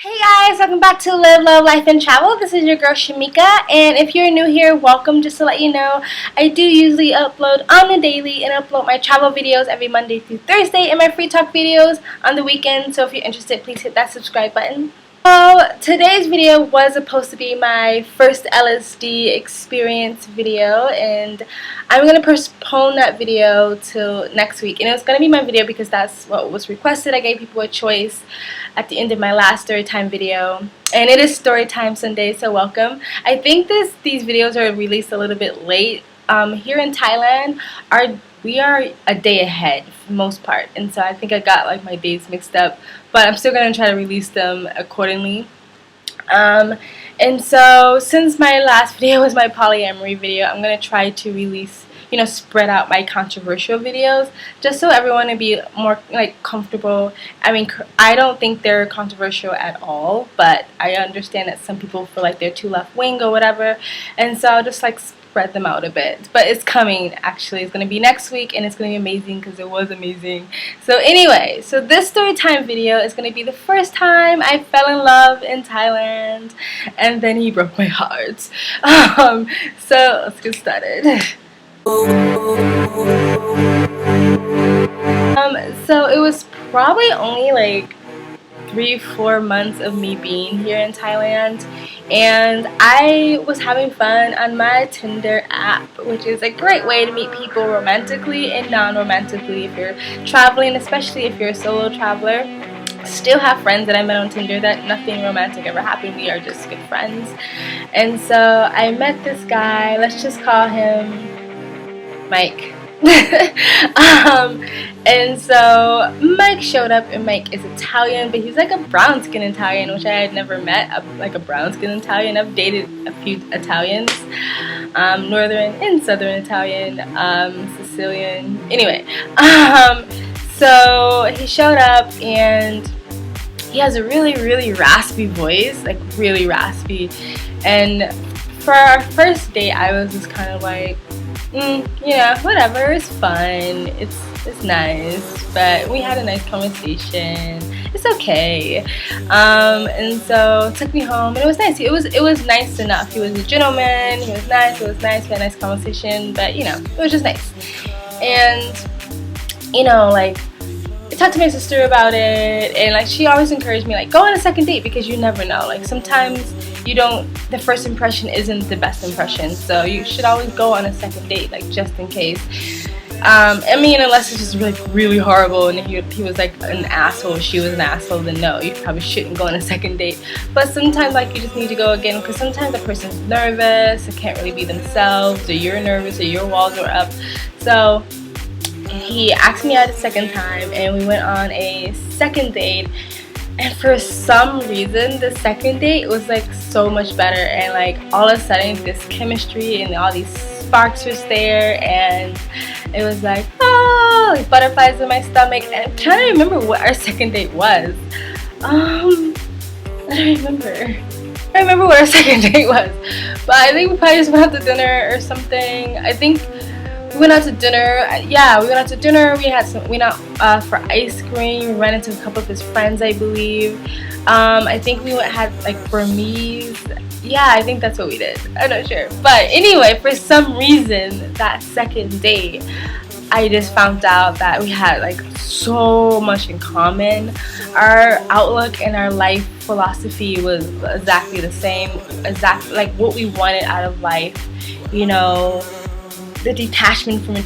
Hey guys, welcome back to Live, Love, Life, and Travel. This is your girl Shamika, and if you're new here, welcome. Just to let you know, I do usually upload on the daily and upload my travel videos every Monday through Thursday and my free talk videos on the weekend. So if you're interested, please hit that subscribe button. So today's video was supposed to be my first LSD experience video, and I'm going to postpone that video till next week. And it was going to be my video because that's what was requested. I gave people a choice at the end of my last Storytime video. And it is Storytime Sunday, so welcome. I think these videos are released a little bit late. Here in Thailand, we are a day ahead for the most part, and so I think I got like my days mixed up, but I'm still going to try to release them accordingly. And so since my last video was my polyamory video, I'm going to try to release, spread out my controversial videos just so everyone would be more like comfortable. I mean, I don't think they're controversial at all, but I understand that some people feel like they're too left wing or whatever, and so I'll just like spread them out a bit. But it's coming, actually. It's going to be next week, and it's going to be amazing because it was amazing. So anyway, so this storytime video is going to be the first time I fell in love in Thailand, and then he broke my heart. So let's get started. So it was probably only like 3-4 months of me being here in Thailand, and I was having fun on my Tinder app, which is a great way to meet people romantically and non-romantically if you're traveling, especially if you're a solo traveler. Still have friends that I met on Tinder that nothing romantic ever happened. We are just good friends. And so I met this guy, let's just call him Mike. And so Mike showed up, and Mike is Italian, but he's like a brown skin Italian, which I had never met, like a brown skin Italian. I've dated a few Italians, northern and southern Italian, Sicilian, anyway. So he showed up, and he has a really raspy voice, like really raspy, and for our first date I was just kind of like, whatever, it's fun, it's nice, but we had a nice conversation, it's okay. And so it took me home, and it was nice. It was nice enough. He was a gentleman, he was nice, we had a nice conversation, but it was just nice. And like, I talked to my sister about it, and like she always encouraged me, like, go on a second date because you never know. Like sometimes the first impression isn't the best impression, so you should always go on a second date, like just in case. I mean, unless it's just really horrible and he was like an asshole, she was an asshole, then no, you probably shouldn't go on a second date. But sometimes like you just need to go again, because sometimes the person's nervous, they can't really be themselves, or you're nervous, or your walls are up. So he asked me out a second time, and we went on a second date, and for some reason the second date was like so much better, and like all of a sudden this chemistry and all these sparks was there, and it was like, oh, like butterflies in my stomach. And I'm trying to remember what our second date was. I don't remember what our second date was, but I think we probably just went out to dinner or something. I think we went out to dinner. Yeah, we went out to dinner. We went out for ice cream. We ran into a couple of his friends, I believe. I think we had like Burmese. Yeah, I think that's what we did. I'm not sure. But anyway, for some reason, that second date, I just found out that we had like so much in common. Our outlook and our life philosophy was exactly the same. Exactly like what we wanted out of life. The detachment from the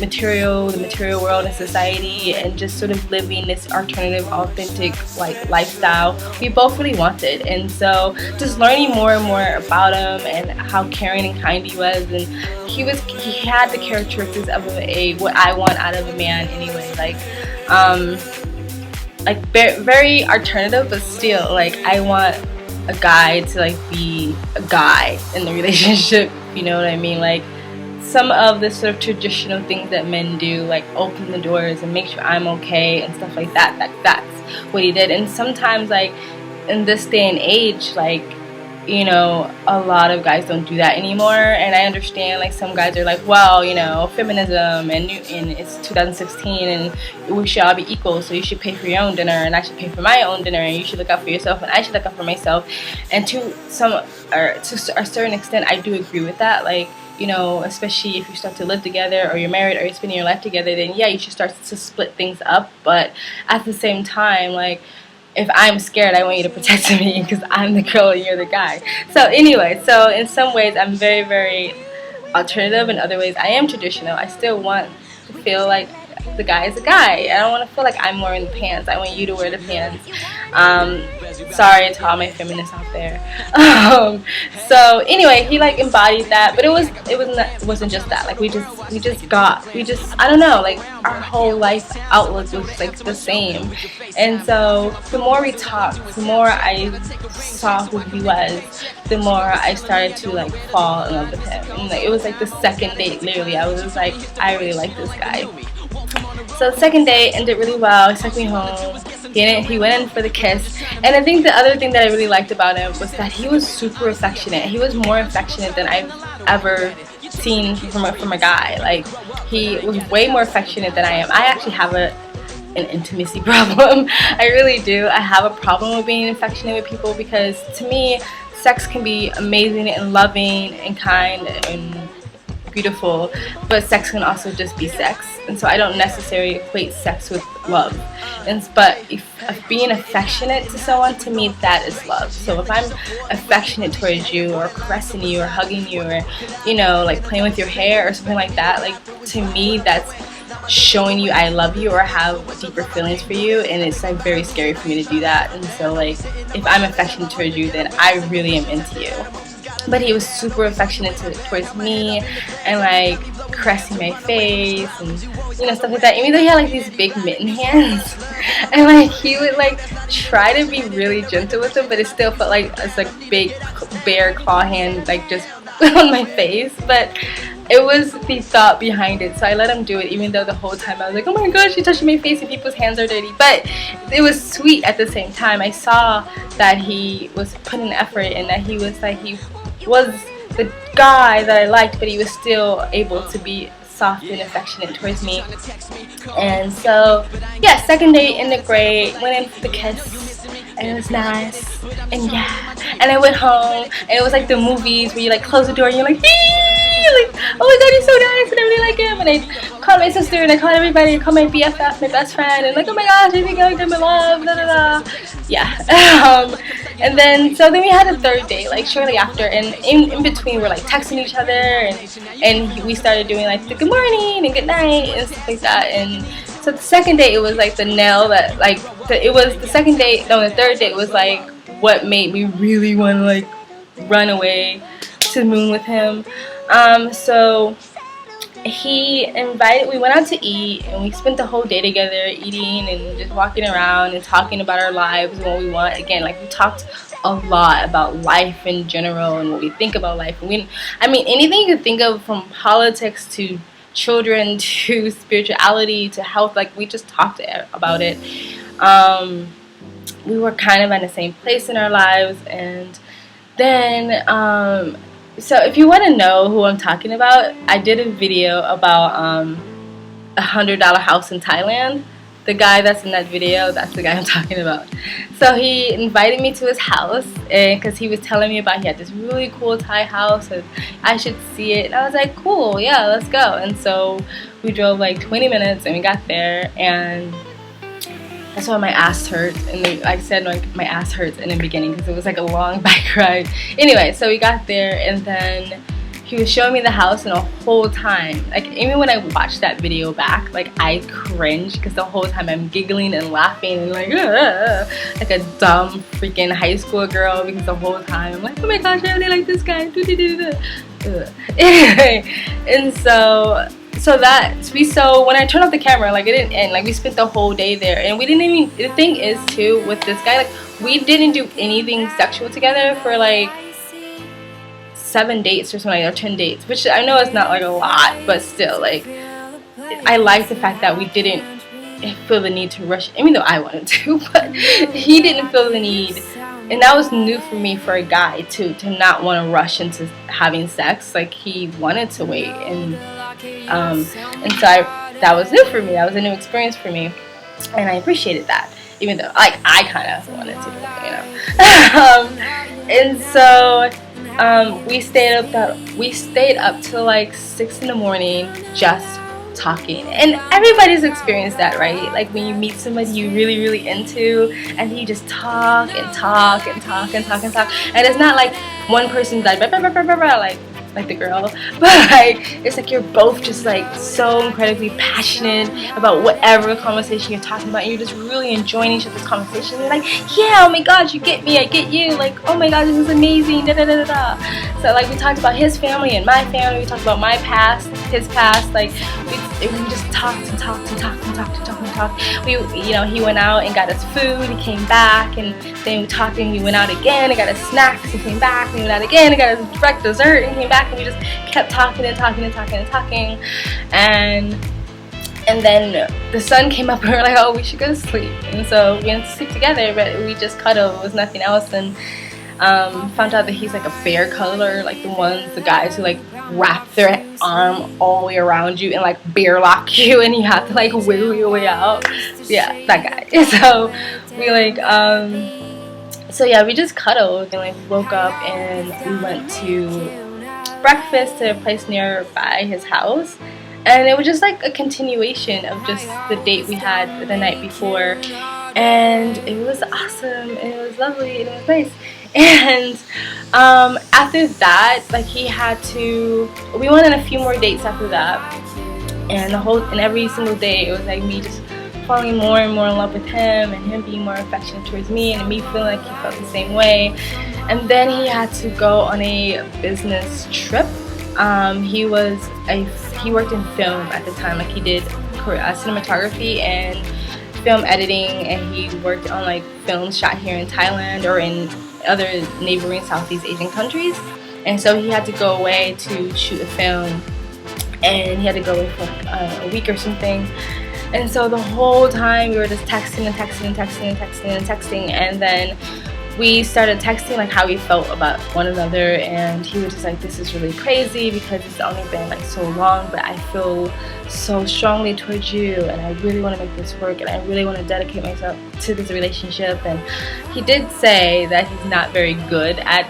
material world and society, and just sort of living this alternative, authentic like lifestyle we both really wanted. And so just learning more and more about him and how caring and kind he was, and he had the characteristics of what I want out of a man anyway, like very alternative, but still like I want a guy to like be a guy in the relationship, you know what I mean? Like some of the sort of traditional things that men do, like open the doors and make sure I'm okay and stuff like that, that's what he did. And sometimes like in this day and age, like you know, a lot of guys don't do that anymore. And I understand, like, some guys are like, well, you know, feminism and it's 2016 and we should all be equal, so you should pay for your own dinner and I should pay for my own dinner and you should look out for yourself and I should look out for myself. And to a certain extent, I do agree with that. Like, you know, especially if you start to live together or you're married or you're spending your life together, then yeah, you should start to split things up. But at the same time, like, if I'm scared, I want you to protect me because I'm the girl and you're the guy. So anyway, so in some ways I'm very, very alternative. In other ways I am traditional. I still want to feel like the guy is a guy. I don't want to feel like I'm wearing the pants. I want you to wear the pants. Sorry to all my feminists out there. So anyway, he like embodied that, but it wasn't just that. Like we just I don't know, like our whole life outlook was like the same. And so the more we talked, the more I saw who he was, the more I started to like fall in love with him. And like it was like the second date, literally. I was just like, I really like this guy. So the second date ended really well. He took me home. He went in for the kiss. And I think the other thing that I really liked about him was that he was super affectionate. He was more affectionate than I've ever seen from a guy. Like, he was way more affectionate than I am. I actually have an intimacy problem. I really do. I have a problem with being affectionate with people because to me, sex can be amazing and loving and kind and beautiful, but sex can also just be sex, and so I don't necessarily equate sex with love. But if being affectionate to someone, to me, that is love. So if I'm affectionate towards you, or caressing you, or hugging you, or you know, like playing with your hair or something like that, like to me, that's showing you I love you or have deeper feelings for you, and it's like very scary for me to do that. And so like if I'm affectionate towards you, then I really am into you. But he was super affectionate towards me and like caressing my face and you know, stuff like that. Even though he had like these big mitten hands and like he would like try to be really gentle with them, but it still felt like it's like big bare claw hand like just on my face. But it was the thought behind it, so I let him do it, even though the whole time I was like, oh my gosh, you're touching my face and people's hands are dirty. But it was sweet at the same time. I saw that he was putting effort and that he was the guy that I liked, but he was still able to be soft and affectionate towards me. And so yeah, second date ended great. Went in for the kiss and it was nice, and yeah, and I went home and it was like the movies where you like close the door and you're like, like, oh my god, he's so nice and I really like him. And I called my sister and I called everybody. I called my BFF, my best friend, and like, oh my gosh, I think I'm in love, da da da. Yeah. And then we had a third date like shortly after, and in between we're like texting each other, and we started doing like the good morning and good night and stuff like that. And so the second date, it was like the nail that like the third date was like what made me really want to like run away to the moon with him. So we went out to eat and we spent the whole day together eating and just walking around and talking about our lives and what we want. Again, like we talked a lot about life in general and what we think about life. I mean anything you could think of, from politics to children to spirituality to health, like we just talked about it. We were kind of in the same place in our lives. And then so if you want to know who I'm talking about, I did a video about $100 house in Thailand. The guy that's in that video, that's the guy I'm talking about. So he invited me to his house because he was telling me about he had this really cool Thai house and I should see it. And I was like, cool, yeah, let's go. And so we drove like 20 minutes and we got there, and that's why my ass hurt. And I said like my ass hurts in the beginning because it was like a long bike ride. Anyway, so we got there and then he was showing me the house, and the whole time, like even when I watched that video back, like I cringed because the whole time I'm giggling and laughing and like a dumb freaking high school girl, because the whole time I'm like, oh my gosh, I really like this guy. Anyway, and so when I turned off the camera, like it didn't end. Like we spent the whole day there, and we didn't even. The thing is too with this guy, like we didn't do anything sexual together for like 7 dates or something, or 10 dates, which I know is not like a lot, but still, like I like the fact that we didn't feel the need to rush, even though I wanted to, but he didn't feel the need and that was new for me for a guy to not want to rush into having sex. Like, he wanted to wait, and so that was new for me. That was a new experience for me, and I appreciated that, even though like I kind of wanted to, and so we stayed up till like 6 in the morning just talking. And everybody's experienced that, right? Like, when you meet somebody you really into, and you just talk and talk and talk and talk and talk, and it's not like one person's like like the girl, but like it's like you're both just like so incredibly passionate about whatever conversation you're talking about, and you're just really enjoying each other's conversation. You're like, yeah, oh my god, you get me, I get you, like, oh my god, this is amazing, da da da da. So like, we talked about his family and my family, we talked about my past, his past, like we just talked and talked and talked and talked and talked and talked. We, he went out and got us food, he came back, and then we talked, and we went out again and got us snacks, and came back, and we went out again and got us breakfast, dessert, and came back, and we just kept talking and talking and talking and talking, and then the sun came up, and we were like, oh, we should go to sleep. And so we went to sleep together, but we just cuddled. It was nothing else. And found out that he's like a bear cuddler, like the guys who like wrap their arm all the way around you and like bear lock you, and you have to like wiggle your way out. Yeah, that guy. So we like so yeah, we just cuddled and like woke up, and we went to breakfast at a place nearby his house, and it was just like a continuation of just the date we had the night before, and it was awesome, and it was lovely, and it was nice. And after that, like, we went on a few more dates after that, and every single day it was like me just falling more and more in love with him, and him being more affectionate towards me, and me feeling like he felt the same way. And then he had to go on a business trip. He worked in film at the time, like he did cinematography and film editing, and he worked on like films shot here in Thailand or in other neighboring Southeast Asian countries. And so he had to go away to shoot a film, and he had to go away for a week or something. And so the whole time we were just texting and texting and texting and texting and texting, and then we started texting like how we felt about one another, and he was just like, this is really crazy because it's only been like so long, but I feel so strongly towards you, and I really want to make this work, and I really want to dedicate myself to this relationship. And he did say that he's not very good at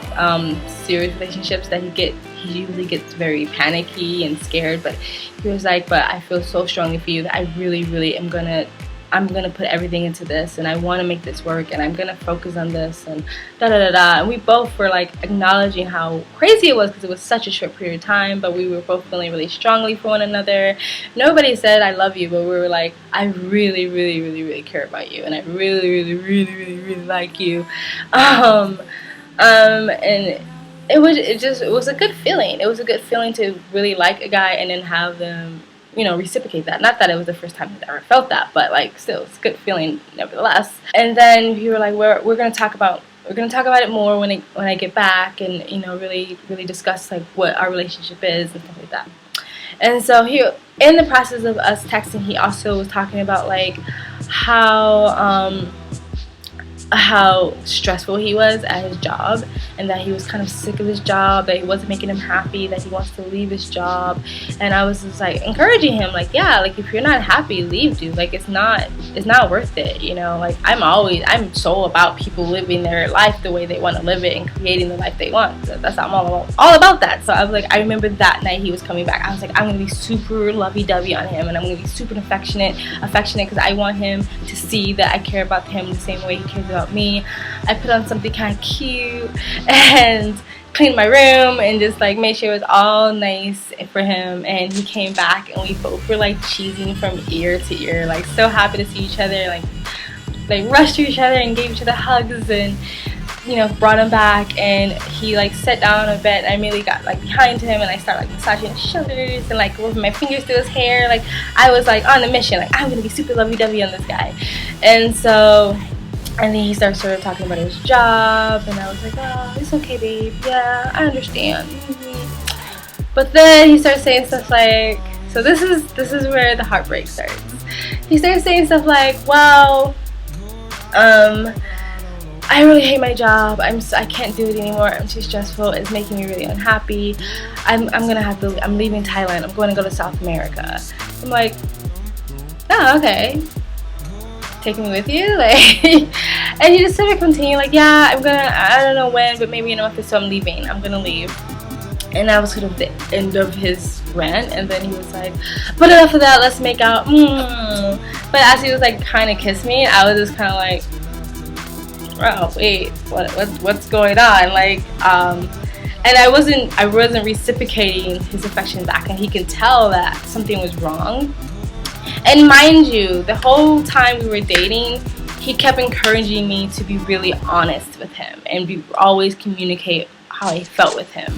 serious relationships, that he usually gets very panicky and scared, but he was like, but I feel so strongly for you that I really am I'm gonna put everything into this, and I want to make this work, and I'm gonna focus on this, and da da da da. And we both were like acknowledging how crazy it was, because it was such a short period of time, but we were both feeling really strongly for one another. Nobody said I love you, but we were like, I really care about you, and I really like you. And it was a good feeling. It was a good feeling to really like a guy and then have them, reciprocate that. Not that it was the first time I ever felt that, but like still, it's a good feeling nevertheless. And then we were like, we're gonna talk about it more when I get back, and really discuss like what our relationship is and stuff like that. And so in the process of us texting, he also was talking about like how stressful he was at his job, and that he was kind of sick of his job, that he wasn't making him happy, that he wants to leave his job. And I was just like encouraging him, like, yeah, like if you're not happy, leave, dude. Like it's not worth it, like I'm so about people living their life the way they want to live it and creating the life they want. So I'm all about that. So I was like, I remember that night he was coming back, I was like, I'm gonna be super lovey-dovey on him, and I'm gonna be super affectionate because I want him to see that I care about him the same way he cares about me. I put on something kind of cute and cleaned my room and just like made sure it was all nice for him. And he came back, and we both were like cheesing from ear to ear, like so happy to see each other, like rushed to each other and gave each other hugs, and brought him back. And he like sat down on a bed, and I immediately got like behind him, and I started like massaging his shoulders and like moving my fingers through his hair. Like I was like on a mission, like I'm gonna be super lovey-dovey on this guy. And then he started sort of talking about his job, and I was like, oh, it's okay, babe. Yeah, I understand. But then he started saying stuff like, so this is where the heartbreak starts. He started saying stuff like, well, I really hate my job. I can't do it anymore. I'm too stressful. It's making me really unhappy. I'm leaving Thailand. I'm going to go to South America. I'm like, oh, okay. Taking me with you? Like, and he just sort of continued like, yeah, I don't know when, but maybe in a month or so I'm leaving. I'm gonna leave. And that was sort of the end of his rant. And then he was like, but enough of that, let's make out. But as he was like kind of kiss me, I was just kind of like, oh wait, what's going on? Like, and I wasn't reciprocating his affection back, and he can tell that something was wrong. And mind you, the whole time we were dating, he kept encouraging me to be really honest with him and always communicate how I felt with him,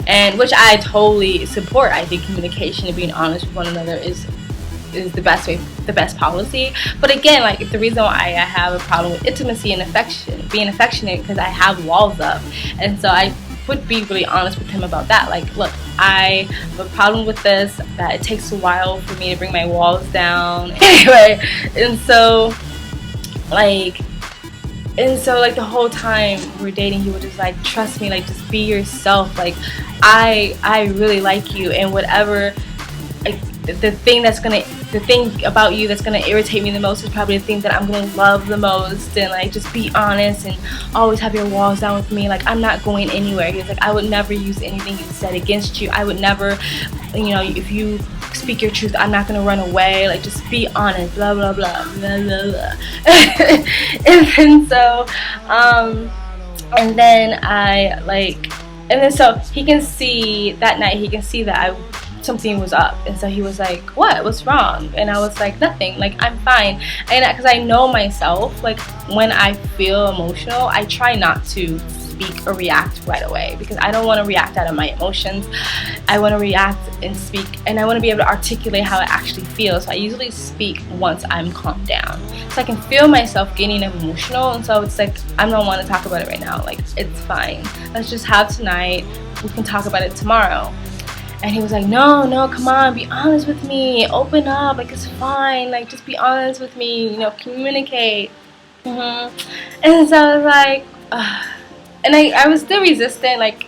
and which I totally support. I think communication and being honest with one another is the best way, the best policy. But again, like, the reason why I have a problem with intimacy and affection, being affectionate, because I have walls up, and so I would be really honest with him about that. Like, look, I have a problem with this, that it takes a while for me to bring my walls down. Anyway, and so like the whole time we were dating, he would just like, trust me, like, just be yourself, like, I really like you, and whatever, like, the thing about you that's gonna irritate me the most is probably the thing that I'm gonna love the most, and like, just be honest and always have your walls down with me. Like, I'm not going anywhere. He was like, I would never use anything you said against you. I would never, you know, if you speak your truth, I'm not gonna run away. Like, just be honest, blah blah blah blah blah blah. And then so so he can see that night, he can see that something was up, and so he was like, what's wrong? And I was like, nothing, like, I'm fine. And because I know myself, like, when I feel emotional, I try not to speak or react right away, because I don't want to react out of my emotions. I want to react and speak, and I want to be able to articulate how I actually feel. So I usually speak once I'm calmed down, so I can feel myself getting emotional. And so it's like, I don't want to talk about it right now, like, it's fine, let's just have tonight, we can talk about it tomorrow. And he was like, no, come on, be honest with me, open up, like, it's fine, like, just be honest with me, you know, communicate. And so I was like, and I was still resistant, like,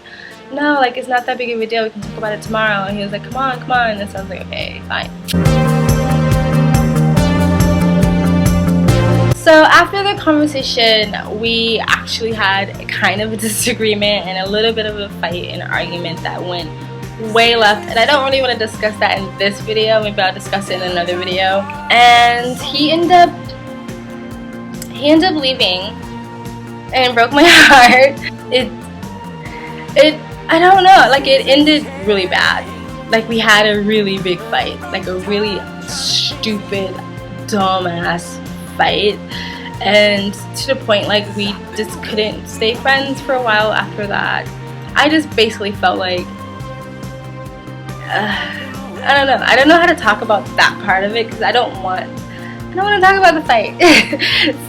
no, like, it's not that big of a deal, we can talk about it tomorrow. And he was like, come on, and so I was like, okay, fine. So after the conversation, we actually had kind of a disagreement and a little bit of a fight and argument that went way left, and I don't really want to discuss that in this video. Maybe I'll discuss it in another video. And he ended up leaving, and it broke my heart. I don't know, like, it ended really bad. Like, we had a really big fight, like a really stupid, dumbass fight, and to the point, like, we just couldn't stay friends for a while after that. I just basically felt like, I don't know how to talk about that part of it, because I don't want to talk about the fight.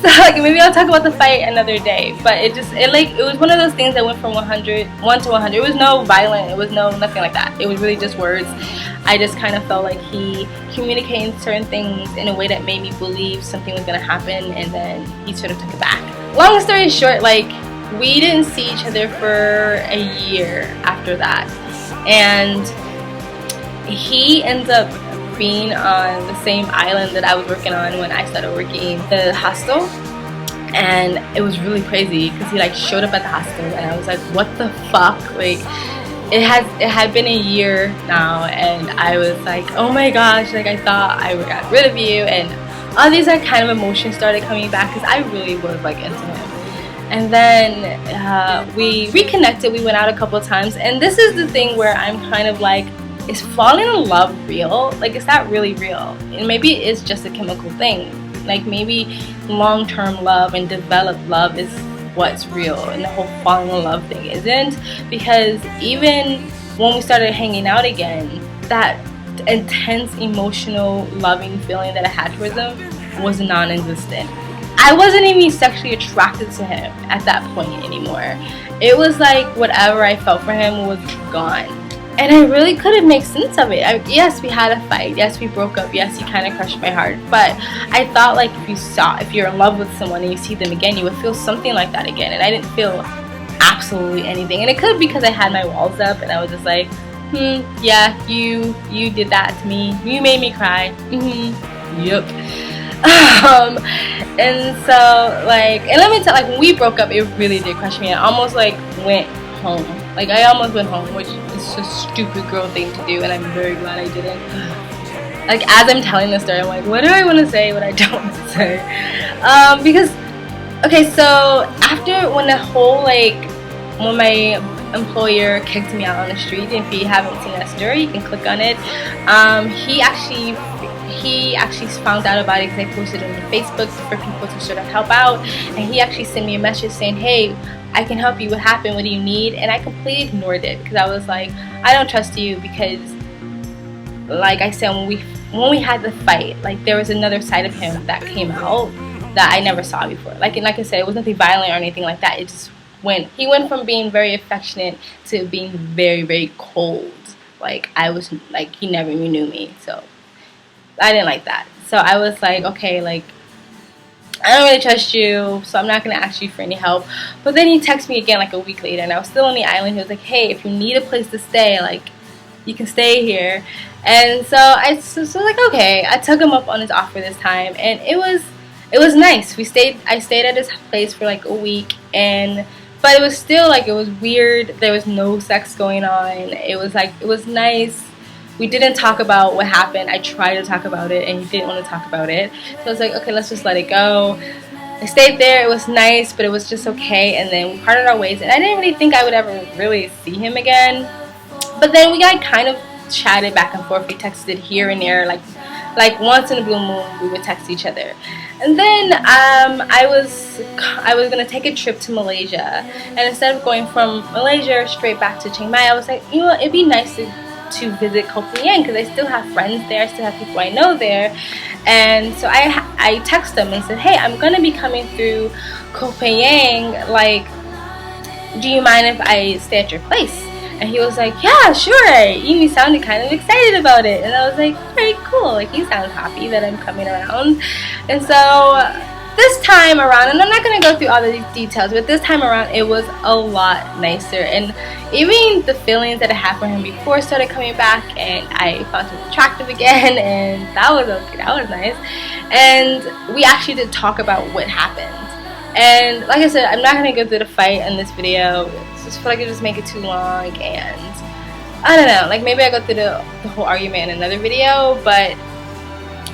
So, like, maybe I'll talk about the fight another day. But it was one of those things that went from 1 to 100. It was no violent, it was nothing like that. It was really just words. I just kind of felt like he communicated certain things in a way that made me believe something was gonna happen, and then he sort of took it back. Long story short, like, we didn't see each other for a year after that, and he ends up being on the same island that I was working on when I started working the hostel. And it was really crazy, because he like showed up at the hostel, and I was like, what the fuck? Like, it had been a year now, and I was like, oh my gosh, like, I thought I got rid of you, and all these like kind of emotions started coming back, because I really was like into him. And then we reconnected, we went out a couple of times, and this is the thing where I'm kind of like, is falling in love real? Like, is that really real? And maybe it's just a chemical thing. Like, maybe long-term love and developed love is what's real, and the whole falling in love thing isn't. Because even when we started hanging out again, that intense, emotional, loving feeling that I had towards him was non-existent. I wasn't even sexually attracted to him at that point anymore. It was like whatever I felt for him was gone. And I really couldn't make sense of it. Yes, we had a fight. Yes, we broke up. Yes, he kind of crushed my heart. But I thought like if you're in love with someone and you see them again, you would feel something like that again. And I didn't feel absolutely anything. And it could be because I had my walls up and I was just like, yeah, you did that to me. You made me cry. Yep. And so like, and let me tell, like when we broke up, it really did crush me. I almost like went home. Like I almost went home, which is a stupid girl thing to do, and I'm very glad I didn't. Like as I'm telling this story, I'm like, what do I want to say, what I don't want to say? Because, okay, so after when my employer kicked me out on the street, and if you haven't seen that story, you can click on it. He actually found out about it because I posted it on Facebook for people to sort of help out, and he actually sent me a message saying, hey, I can help you, what happened, what do you need? And I completely ignored it because I was like, I don't trust you, because like I said, when we had the fight, like there was another side of him that came out that I never saw before. Like I said, it was nothing violent or anything like that. It just he went from being very affectionate to being very, very cold. Like I was like, he never even knew me. So I didn't like that. So I was like, okay, like I don't really trust you, so I'm not going to ask you for any help. But then he texted me again like a week later, and I was still on the island. He was like, hey, if you need a place to stay, like, you can stay here. And so I was like, okay. I took him up on his offer this time, and it was nice. I stayed at his place for like a week, but it was still like, it was weird. There was no sex going on. It was like, it was nice. We didn't talk about what happened. I tried to talk about it, and he didn't want to talk about it. So I was like, okay, let's just let it go. I stayed there. It was nice, but it was just okay. And then we parted our ways, and I didn't really think I would ever really see him again. But then we got kind of chatted back and forth. We texted here and there, like once in a blue moon, we would text each other. And then I was gonna take a trip to Malaysia, and instead of going from Malaysia straight back to Chiang Mai, I was like, you know what, it'd be nice to visit Koh Phangan because I still have friends there, I still have people I know there. And so I texted them and said, hey, I'm gonna be coming through Koh Phangan, like, do you mind if I stay at your place? And he was like, yeah, sure. He sounded kind of excited about it, and I was like, very cool, like he sounds happy that I'm coming around. And so this time around, and I'm not going to go through all the details, but this time around it was a lot nicer, and even the feelings that I had for him before started coming back, and I found him attractive again, and that was okay, that was nice. And we actually did talk about what happened. And like I said, I'm not going to go through the fight in this video. I just feel like it just make it too long, and I don't know, like maybe I go through the whole argument in another video. But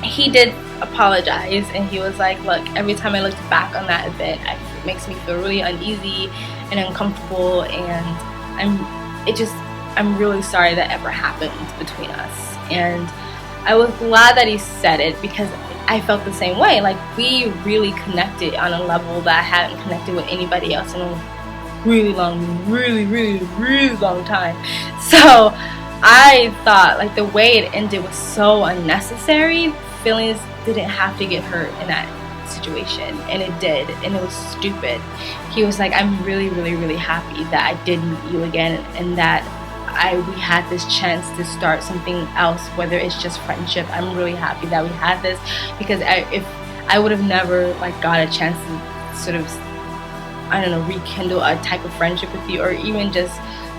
he did apologize, and he was like, look, every time I look back on that event, it makes me feel really uneasy and uncomfortable, and I'm really sorry that ever happened between us. And I was glad that he said it, because I felt the same way. Like we really connected on a level that I hadn't connected with anybody else in a really long time. So I thought like the way it ended was so unnecessary. Feelings didn't have to get hurt in that situation, and it did, and it was stupid. He was like, I'm really happy that I did meet you again, and that we had this chance to start something else, whether it's just friendship. I'm really happy that we had this, because if I would have never like got a chance to sort of, I don't know, rekindle a type of friendship with you, or even just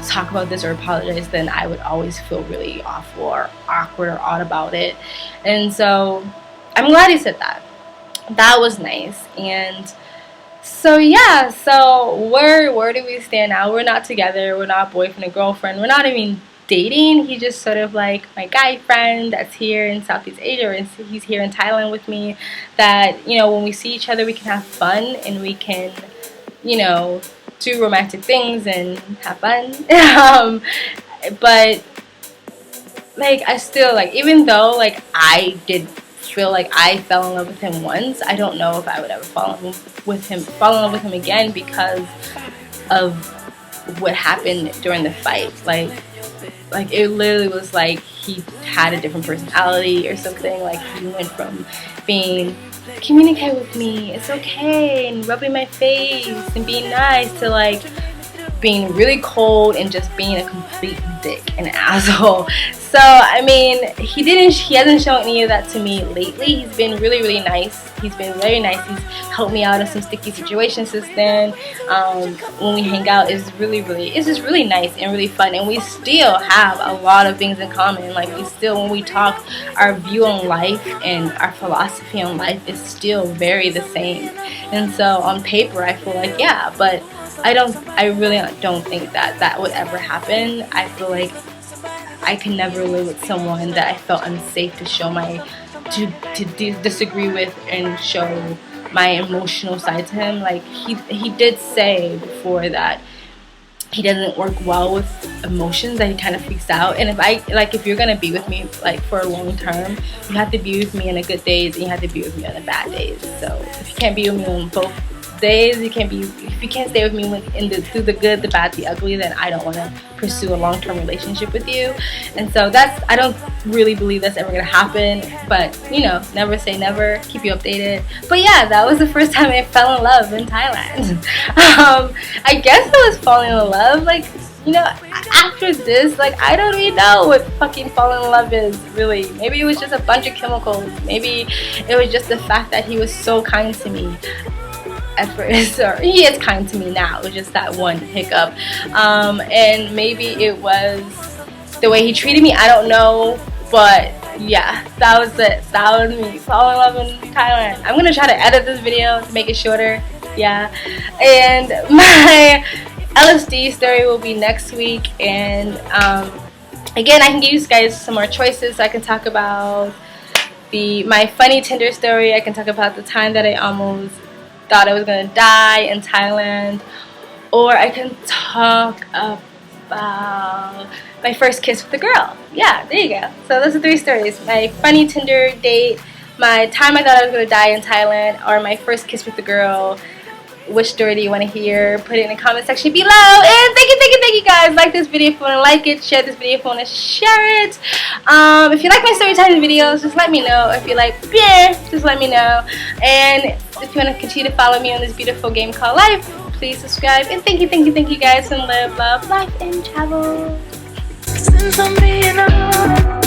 talk about this or apologize, then I would always feel really awful or awkward or odd about it. And so I'm glad he said that. That was nice. And so yeah, so where do we stand now? We're not together, we're not boyfriend and girlfriend, we're not even dating. He's just sort of like my guy friend that's here in Southeast Asia, or he's here in Thailand with me, that, you know, when we see each other we can have fun, and we can, you know, do romantic things and have fun. But like I still, like, even though like I did feel like I fell in love with him once, I don't know if I would ever fall in love with him again, because of what happened during the fight. Like it literally was like he had a different personality or something. Like he went from being, communicate with me, it's okay, and rubbing my face and being nice, to like being really cold and just being a complete dick and asshole. So I mean, he hasn't shown any of that to me lately. He's been really nice. He's been very nice. He's helped me out in some sticky situations since then. When we hang out, it's just really nice and really fun, and we still have a lot of things in common. Like, when we talk, our view on life and our philosophy on life is still very the same. And so on paper, I feel like, yeah, but I really don't think that would ever happen. I feel like I can never live with someone that I felt unsafe to show disagree with and show my emotional side to him. Like, he did say before that he doesn't work well with emotions, that he kind of freaks out. And if you're gonna be with me like for a long term, you have to be with me on the good days and you have to be with me on the bad days. So if you can't be with me on both days, if you can't stay with me through the good, the bad, the ugly, then I don't want to pursue a long-term relationship with you. And so I don't really believe that's ever gonna happen, but you know, never say never. Keep you updated. But yeah, that was the first time I fell in love in Thailand. I guess I was falling in love, like, you know, after this, like, I don't even know what fucking falling in love is, really. Maybe it was just a bunch of chemicals. Maybe it was just the fact that he was so kind to me at first, or he is kind to me now. It was just that one hiccup, and maybe it was the way he treated me. I don't know, but yeah, that was it. That was me falling in love in Thailand. I'm gonna try to edit this video to make it shorter. Yeah, and my LSD story will be next week, and again, I can give you guys some more choices. So I can talk about my funny Tinder story. I can talk about the time that I almost thought I was gonna die in Thailand, or I can talk about my first kiss with a girl. Yeah, there you go. So those are 3 stories: my funny Tinder date, my time I thought I was gonna die in Thailand, or my first kiss with a girl. Which story do you want to hear? Put it in the comment section below. And thank you guys. Like this video if you want to like it. Share this video if you want to share it. If you like my story time videos, just let me know. If you like, just let me know. And if you want to continue to follow me on this beautiful game called life, please subscribe. And thank you guys. And live, love, life, and travel. Since I'm being